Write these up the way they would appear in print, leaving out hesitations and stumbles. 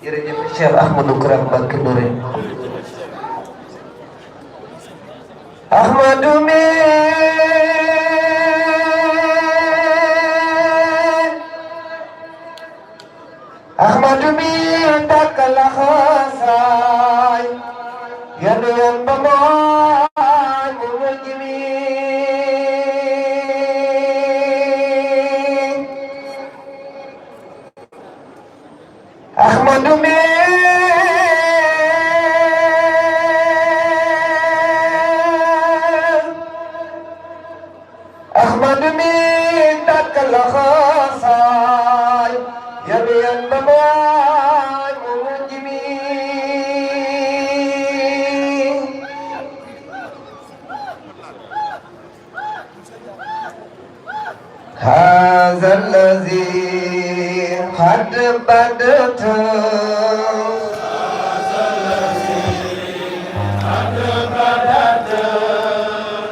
jërëjëf Cheikh Ahmadou Kara Mbacké Noreyni Ahmadou mi Ahmadou mi takkal xasaay yan yan ba mooy mu mujj mi Ahmadou mi Ahmadou mi takkal xasaay yan yan ba mooy mu mujj mi هذا الذي قد بدت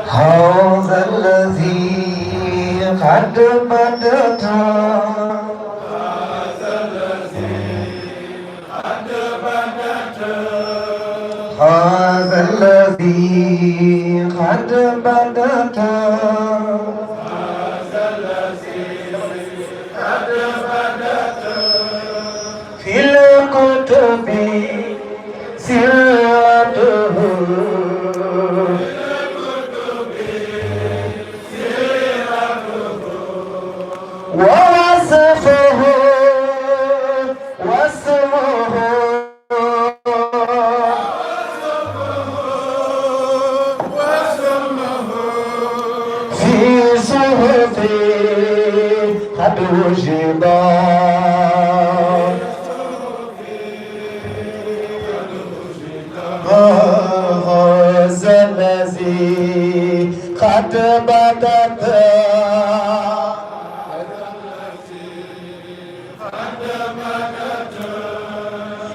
هذا الذي قد بدت هذا الذي قد بدت في الكتب سيرته ووصفه واسمه في صحف قد وجد هذا الذي قد بدت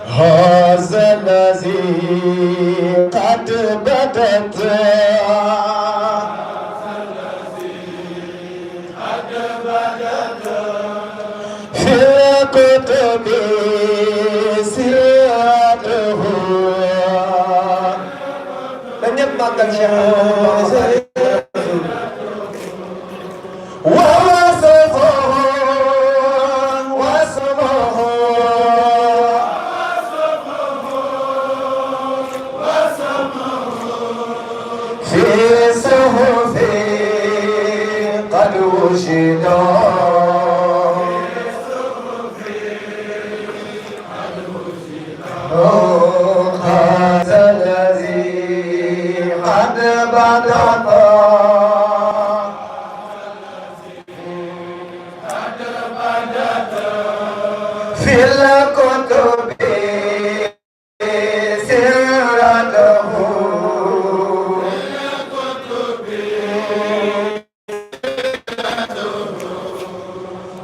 هذا الذي قد بدت في الكتب سيرته لن يبقى شيء ووصفه واسمه في صحف قد وجد هذا الذي قد بدت في الكتب سيرته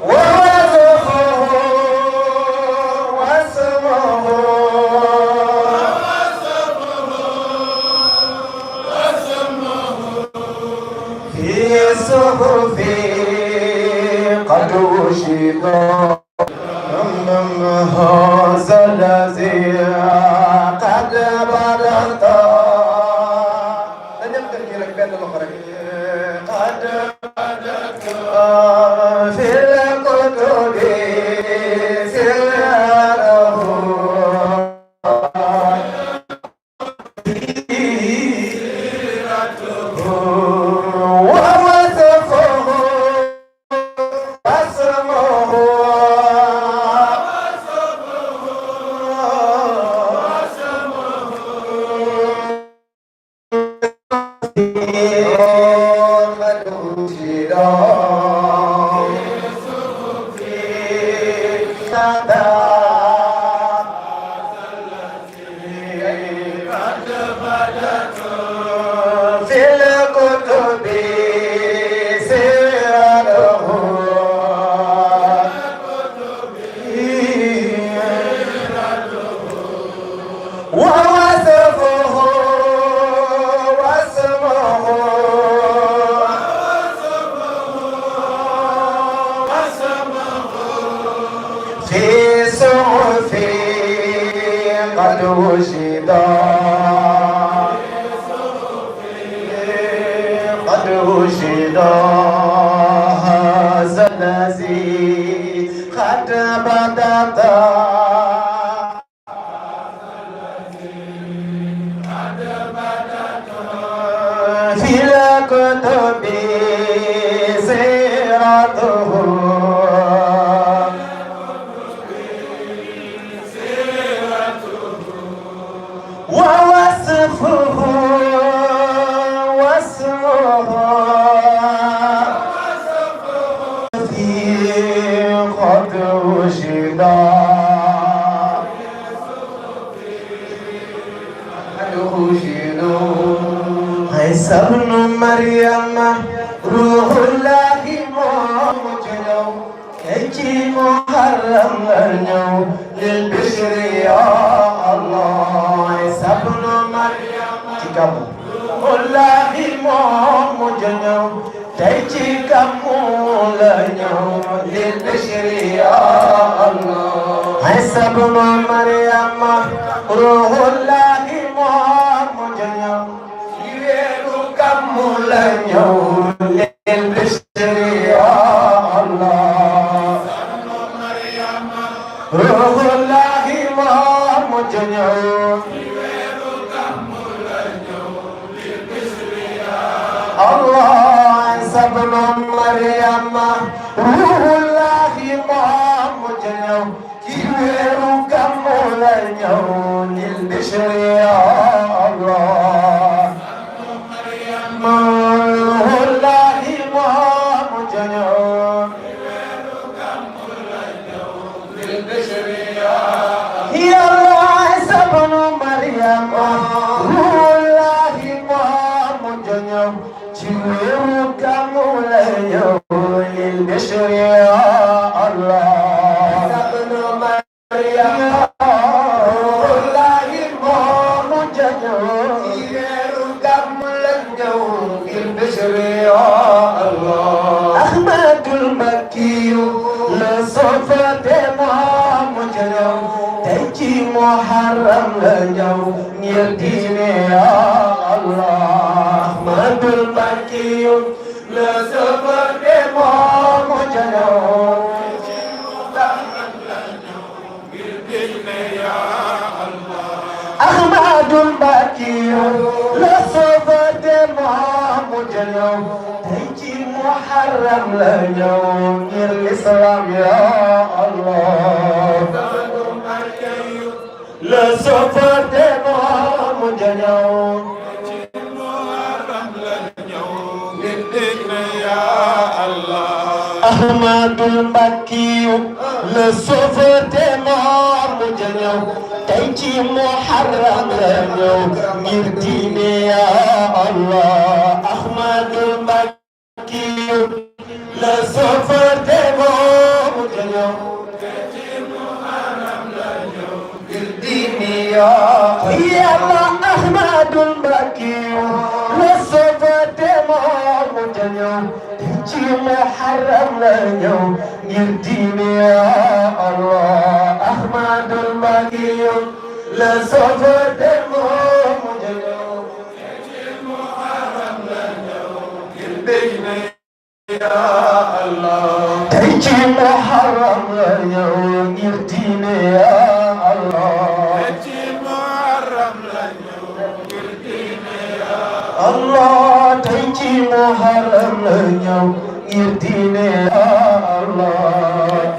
ووصفه واسمه في صحف قد وجد هذا الذي قد بدت لن يبدأ لك بين الأخرين قد بدت في الكتب سيره ووصفه واسمه في الكتب سيره ووصفه واسمه في قد وجدا قد وجدا هذا الذي قد بدت في الكتب سيرته ووصفه واسمه في قد وجدا قد وجدا عيسى ابن مريم روح الله موجود يجي محرم اليوم للبشر يا الله عيسى ابن مريم روح الله موجود يجي كمول اليوم للبشر يا الله عيسى ابن مريم روح الله موجود mulanya lil bishri ya Allah ruhullahi ma mujanya Allah sabna maryam ruhullahi ma mujanya kiweru kamulanya lil bishri ya Allah والله ما مجنون يا الله سبن مريم والله ما مجنون جوك موليون للبشر يا الله سبن مريم والله ما مجنون أحمد المكي لصفة إمام جنو تجي محرم لجو يديني يا الله أحمد المكي لصفة إمام جنو تجي محرم لجو يديني يا الله أحمد المكي لصفة إمام جنو محرم لنيوم الإسلام يا الله لسفر إمام جنيوم محرم لنيوم الدين يا الله أحمد المكي لسفر إمام جنيوم تيجي محرم لنيوم الدين يا الله أحمد المكي la sofarte moom jañoo ci muharram la ñëw ngir diini Yàlla Ahmadul Mbakki la sofarte moom jañoo ci muharram la ñëw ngir diini Allah Ahmadul Mbakki la sofarte moom jañoo ci muharram la ñëw ngir diini يا الله تيجي محرم اليوم يرديني يا الله تيجي محرم اليوم يرديني يا الله تيجي محرم اليوم يرديني يا الله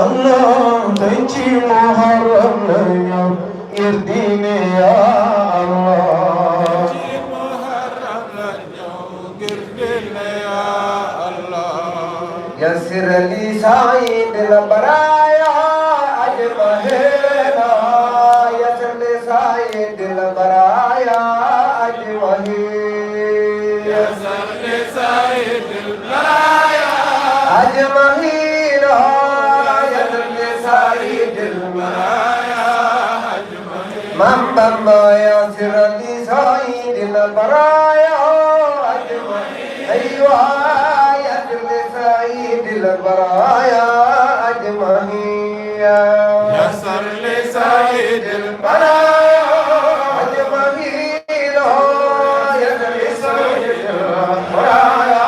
الله تيجي محرم اليوم يرديني يا الله يسر لي سعيد البرايا أجمعين يسر لي سعيد البرايا أجمعين يسر لي سعيد البرايا أجمعين يسر لي سعيد البرايا أجمعين من بما يسر لي سعيد البرايا أجمعين أيوة سيد البرايا أجمعين يسر لسيد البرايا أجمعين يسر لسيد البرايا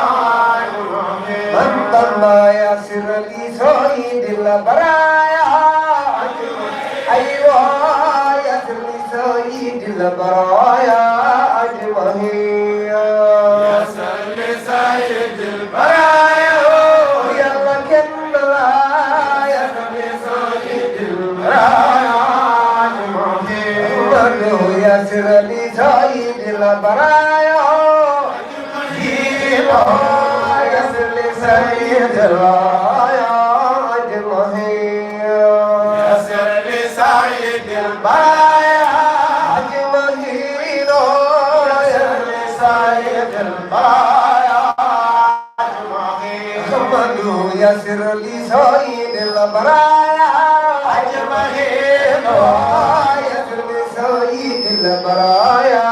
من ضل يسر لسيد البرايا أيوة يسر لسيد البرايا أجمعين يسر لسيد البرايا يلا كنا يسر لسيد البرايا أجمعين يسر لسيد البرايا يسر لسيد البرايا أجمعين يسر لسيد البرايا أجمعين يسر لسيد البرايا أجمعين محمد يسر لسيد البرايا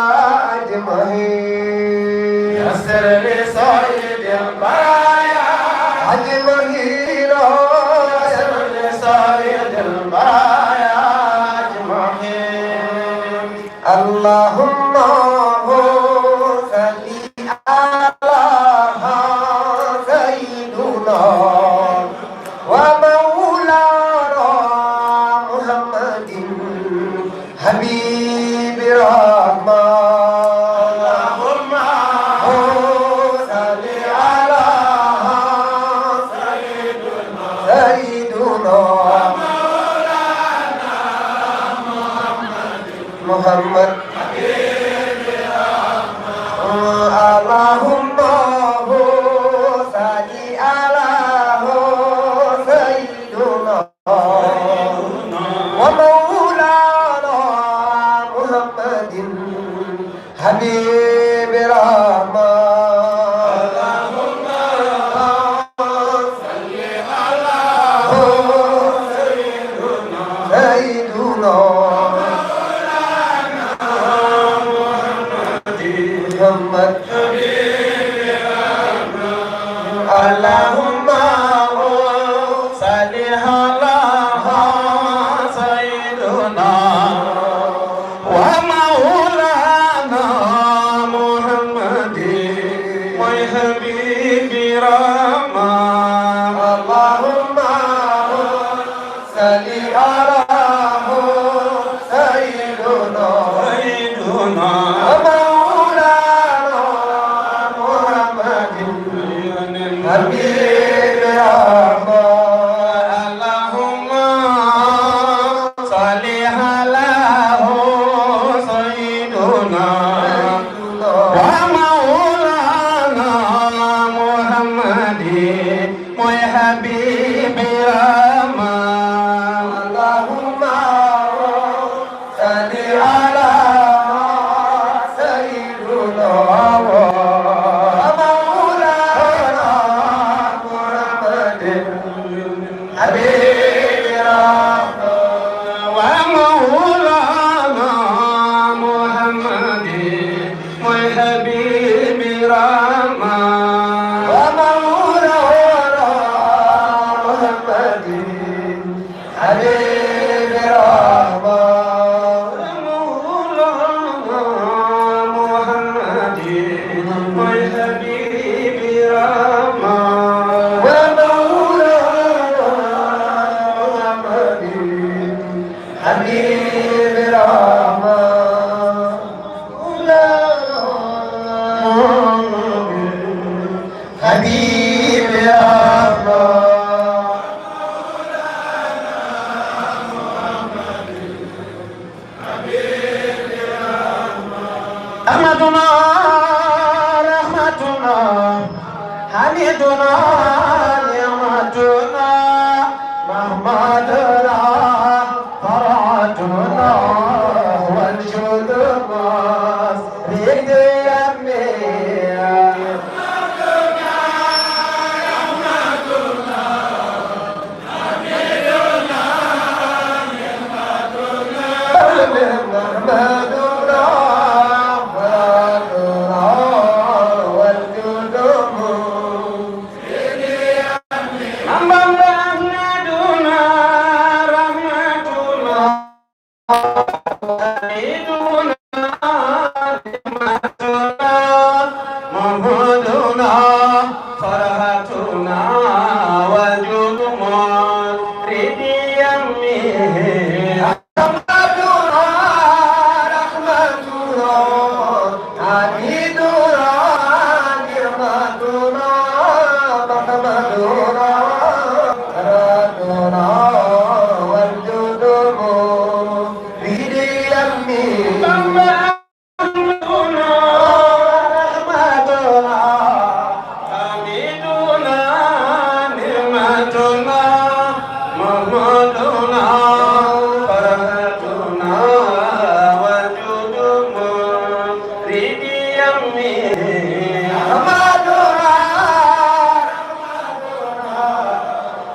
أجمعين يسر لسيد البرايا أجمعين يسر لسيد البرايا أجمعين يسر لسيد البرايا أجمعين اللهم صل على سيدنا ومولانا محمد حبيب الرحمن اللهم صل على سيدنا محمد اللهم صل على سيدنا ومولانا محمد حبيب الرحمن اللهم صل على سيدنا محمد اللهم صل على سيدنا ومولانا محمد وحبيب الرحمن اللهم صل على سيدنا حبيب الرحمن اللهم صل على سيدنا ومولانا محمد وحبيب الرحمن اللهم صل على سيدنا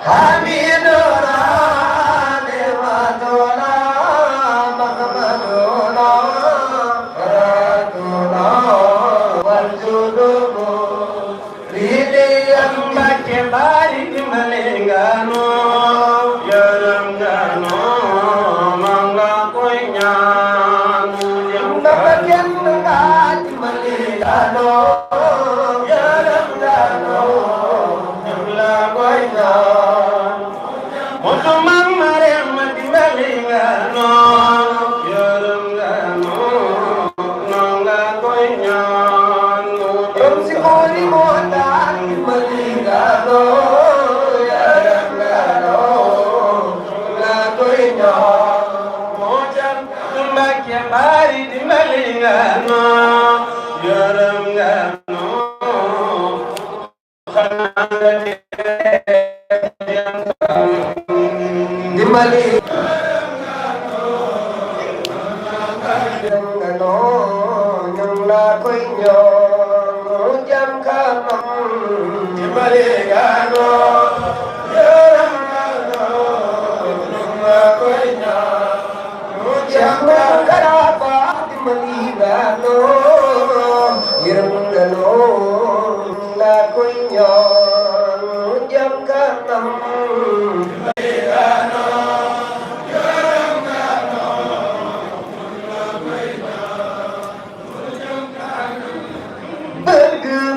حميدنا نعمتنا محمدنا فراتنا والجنوب ريديا مكبارك مليغانو يرمغانو مانغا كوينيانو يمبكين نغات مليغانو يرمغانو يملا كوينيانو mutumang marem dimalingano yarangano nangga koinyano romsikoni motan dimalingano yarangano nangga koinyano mojan tumbakya bari dimalingano yarangano Dimali ngano nhung la koi nhong jam khamam Dimali ngano ngano nhung la koi nhong jam karapa Dimali ngano ngano la koi nhong jam khamam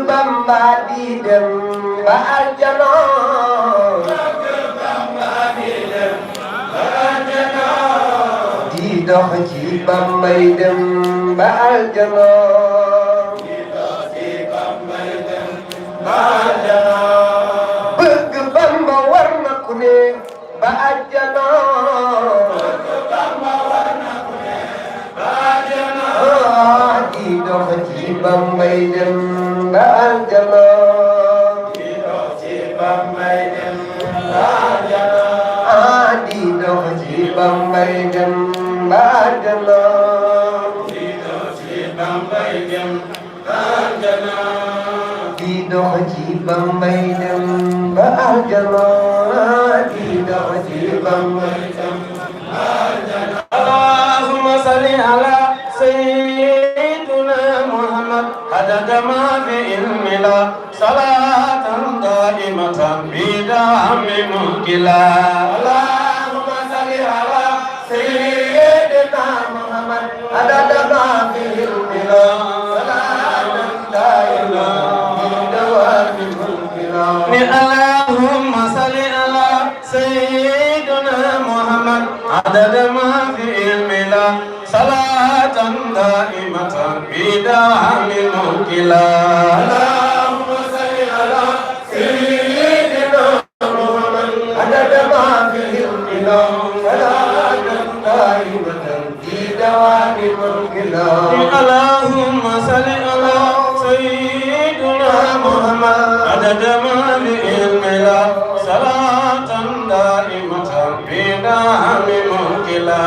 Bamba di dem ba aljana di dox ci Bambay dem ba aljana bëgg Bamba war na ku ne ba aljana di dox ci Bambay dem ba aljana di dox ci Bambay dem ba aljana di dox ci Bambay dem ba aljana di dox ci Bambay dem ba aljana di dox ci Bambay dem ba aljana di dox ci Bambay dem ba aljana Allahumma salli ala sayyidina Muhammad عدد ما في علمنا صلاة دائمة بدعم مكلا اللهم صل على سيدنا محمد عدد ما في علمنا صلاة دائمة بدعم مكلا اللهم صل على سيدنا محمد عدد ما في علمنا صلاة دائمة بدعم مكلا اللهم صل على سيدنا محمد عدد ما في علمنا صلاة دائمة بدعم مكلا اللهم صل على سيدنا محمد عدد ما في علمنا صلاة دائمة بدعم مكلا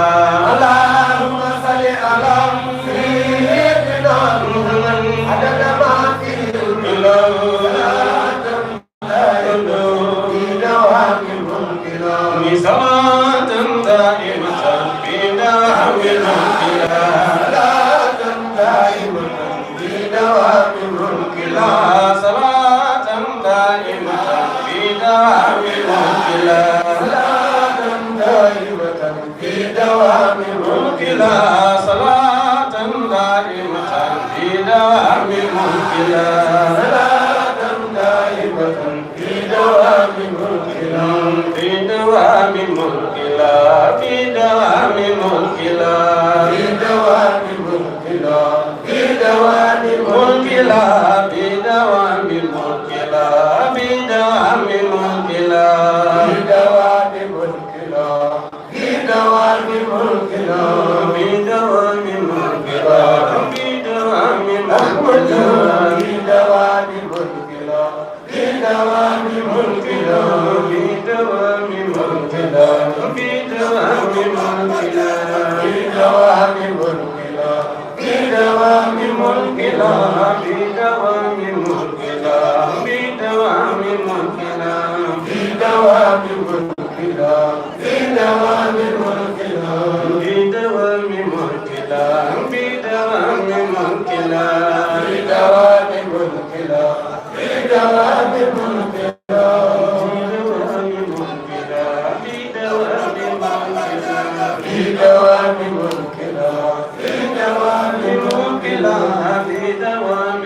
اللهم صل على سيدنا محمد عدد ما في علمنا صلاة دائمة بدعم مكلا صلاة دائمة بدعم مكلا صلاة دائمة بدعم مكلا صلاة دائمة بدعم مكلا صلاة دائمة بدوام ملكنا صلاة دائمة بدوام ملكنا صلاة دائمة بدوام ملكنا بدوام ملكنا بدوام ملكنا بدوام ملكنا بدوام ملكنا بدوام ملكنا بدوام ملكنا بدوام ملكنا بدوام ملكنا بدوام ملكنا بدوام ملكنا بدوام ملكنا بدوام ملكنا بدوام ملكنا بدوام ملكنا بدوام ملكنا بدوام ملكنا في دوام ملكنا في دوام ملكنا في دوام ملكنا في دوام ملكنا في دوام ملكنا في دوام ملكنا في دوام ملكنا في دوام ملكنا في دوام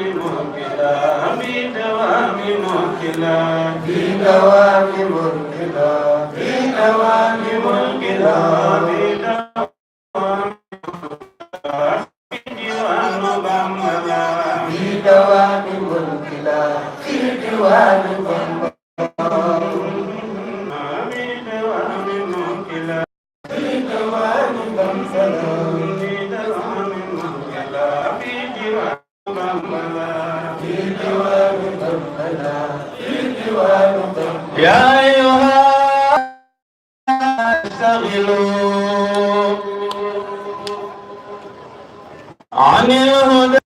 ملكنا في دوام ملكنا في دوام ملكنا في دوام ملكنا في دوام ملكنا في دوام ملكنا يا أيها اشتغلوا عن الهدى